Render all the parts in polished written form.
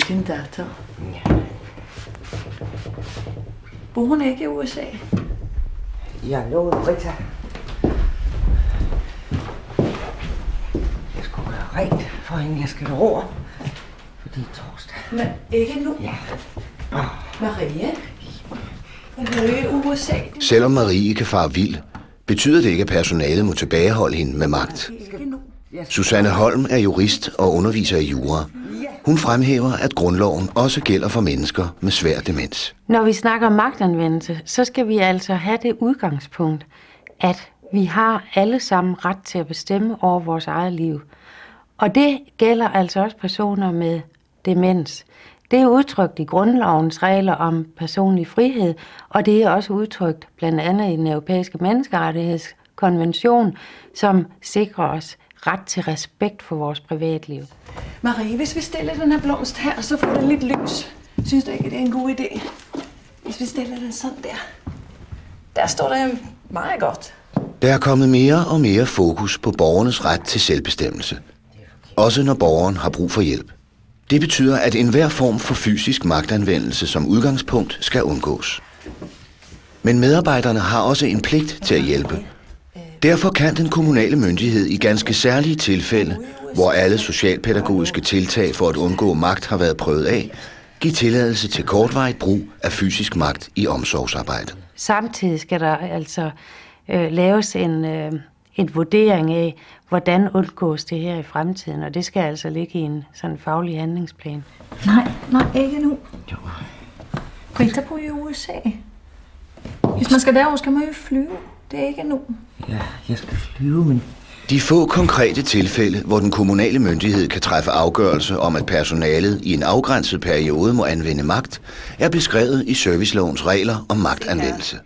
din datter? Ja. Bor hun ikke i USA? Jeg lovede Britta. Jeg skulle gøre rent for hende. Jeg skal over. Fordi torsdag. Men ikke nu. Ja. Marie? Hun er jo i USA. Selvom Marie kan fare vild, betyder det ikke, at personalet må tilbageholde hende med magt. Susanne Holm er jurist og underviser i jura. Hun fremhæver, at grundloven også gælder for mennesker med svær demens. Når vi snakker om magtanvendelse, så skal vi altså have det udgangspunkt, at vi har alle sammen ret til at bestemme over vores eget liv. Og det gælder altså også personer med demens. Det er udtrykt i grundlovens regler om personlig frihed, og det er også udtrykt blandt andet i den europæiske menneskerettighedskonvention, som sikrer os ret til respekt for vores privatliv. Marie, hvis vi stiller den her blomst her, så får den lidt lys. Synes du ikke, det er en god idé? Hvis vi stiller den sådan der. Der står der meget godt. Der er kommet mere og mere fokus på borgernes ret til selvbestemmelse. Også når borgeren har brug for hjælp. Det betyder, at enhver form for fysisk magtanvendelse som udgangspunkt skal undgås. Men medarbejderne har også en pligt til at hjælpe. Derfor kan den kommunale myndighed i ganske særlige tilfælde, hvor alle socialpædagogiske tiltag for at undgå magt har været prøvet af, give tilladelse til kortvarigt brug af fysisk magt i omsorgsarbejdet. Samtidig skal der altså laves en vurdering af, hvordan undgås det her i fremtiden, og det skal altså ligge i en sådan faglig handlingsplan. Nej, ikke nu. Jo. Britta bor i USA. Hvis man skal derover, skal man jo flyve. Det er ikke nu. Ja, jeg skal flyve, men... De få konkrete tilfælde, hvor den kommunale myndighed kan træffe afgørelse om, at personalet i en afgrænset periode må anvende magt, er beskrevet i servicelovens regler om magtanvendelse.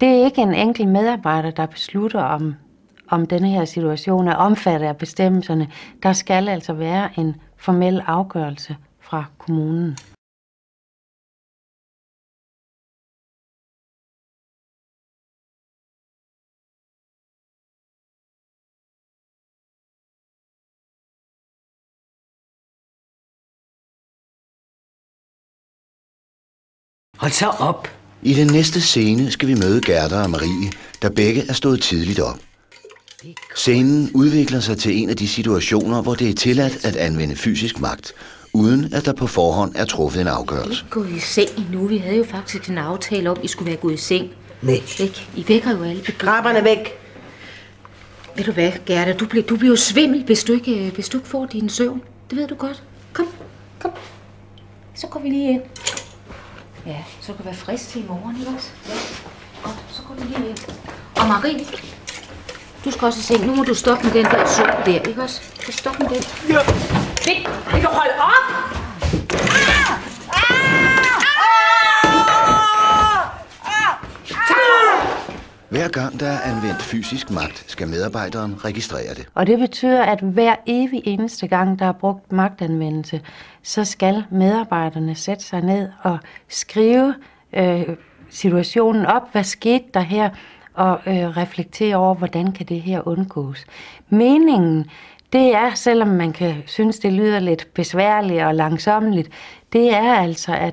Det er ikke en enkelt medarbejder, der beslutter, om denne her situation er omfattet af bestemmelserne. Der skal altså være en formel afgørelse fra kommunen. Hold så op! I den næste scene skal vi møde Gerda og Marie, der begge er stået tidligt op. Scenen udvikler sig til en af de situationer, hvor det er tilladt at anvende fysisk magt, uden at der på forhånd er truffet en afgørelse. Gå i seng nu. Vi havde jo faktisk en aftale om, at I skulle være gået i seng. Væk. I vækker jo alle. Krabberne væk. Ved du hvad, Gerda? Du bliver jo svimmel, hvis du ikke får din søvn. Det ved du godt. Kom. Så går vi lige ind. Ja, så kan du være frisk til i morgen, ikke også? Ja. Godt, så går vi lige ind. Og Marie, du skal også i seng. Nu må du stoppe med den der suppe der, ikke også? Så stop med den. Ja. Det kan holde op! Hver gang der er anvendt fysisk magt, skal medarbejderen registrere det. Og det betyder, at hver evig eneste gang, der er brugt magtanvendelse, så skal medarbejderne sætte sig ned og skrive situationen op. Hvad skete der her? Og reflektere over, hvordan kan det her undgås. Meningen, det er, selvom man kan synes, det lyder lidt besværligt og langsommeligt, det er altså,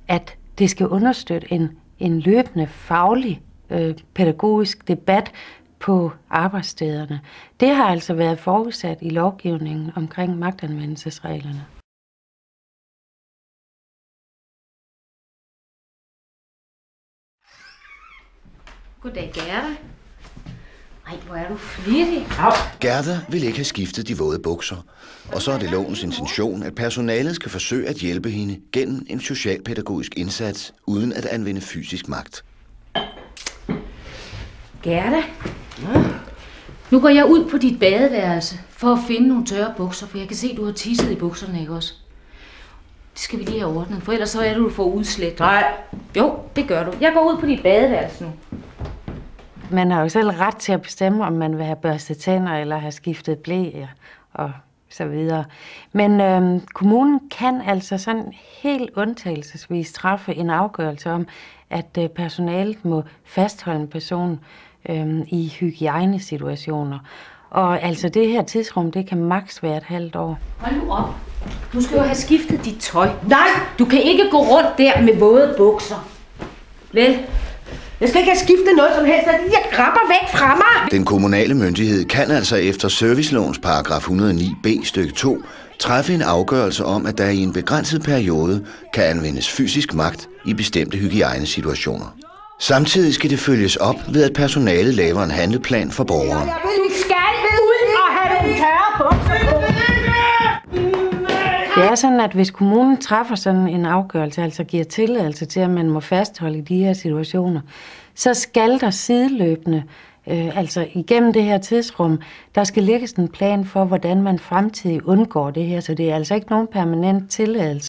at det skal understøtte en løbende faglig pædagogisk debat på arbejdsstederne. Det har altså været forudsat i lovgivningen omkring magtanvendelsesreglerne. Goddag, Gerda. Ej, hvor er du flittig. Gerda vil ikke have skiftet de våde bukser, og så er det lovens intention, at personalet skal forsøge at hjælpe hende gennem en socialpædagogisk indsats, uden at anvende fysisk magt. Gerda, nu går jeg ud på dit badeværelse for at finde nogle tørre bukser, for jeg kan se, at du har tisset i bukserne, ikke også? Det skal vi lige have ordnet, for ellers så er du for udslet. Nej. Jo, det gør du. Jeg går ud på dit badeværelse nu. Man har jo selv ret til at bestemme, om man vil have børstet tænder eller have skiftet ble og så videre. Men kommunen kan altså sådan helt undtagelsesvis træffe en afgørelse om, at personalet må fastholde en person i hygiejnesituationer. Og altså det her tidsrum, det kan maks være et halvt år. Hold nu op. Du skal jo have skiftet dit tøj. Nej! Du kan ikke gå rundt der med våde bukser. Vel? Jeg skal ikke have skiftet noget som helst. Jeg grabber væk fra mig! Den kommunale myndighed kan altså efter servicelovens paragraf 109b stykke 2 træffe en afgørelse om, at der i en begrænset periode kan anvendes fysisk magt i bestemte hygiejnesituationer. Samtidig skal det følges op ved, at personalet laver en handleplan for borgeren. Du skal ud og have nogle tørre bukser på. Det er sådan, at hvis kommunen træffer sådan en afgørelse, altså giver tilladelse til, at man må fastholde i de her situationer, så skal der sideløbende, altså igennem det her tidsrum, der skal lægges en plan for, hvordan man fremtidig undgår det her. Så det er altså ikke nogen permanent tilladelse.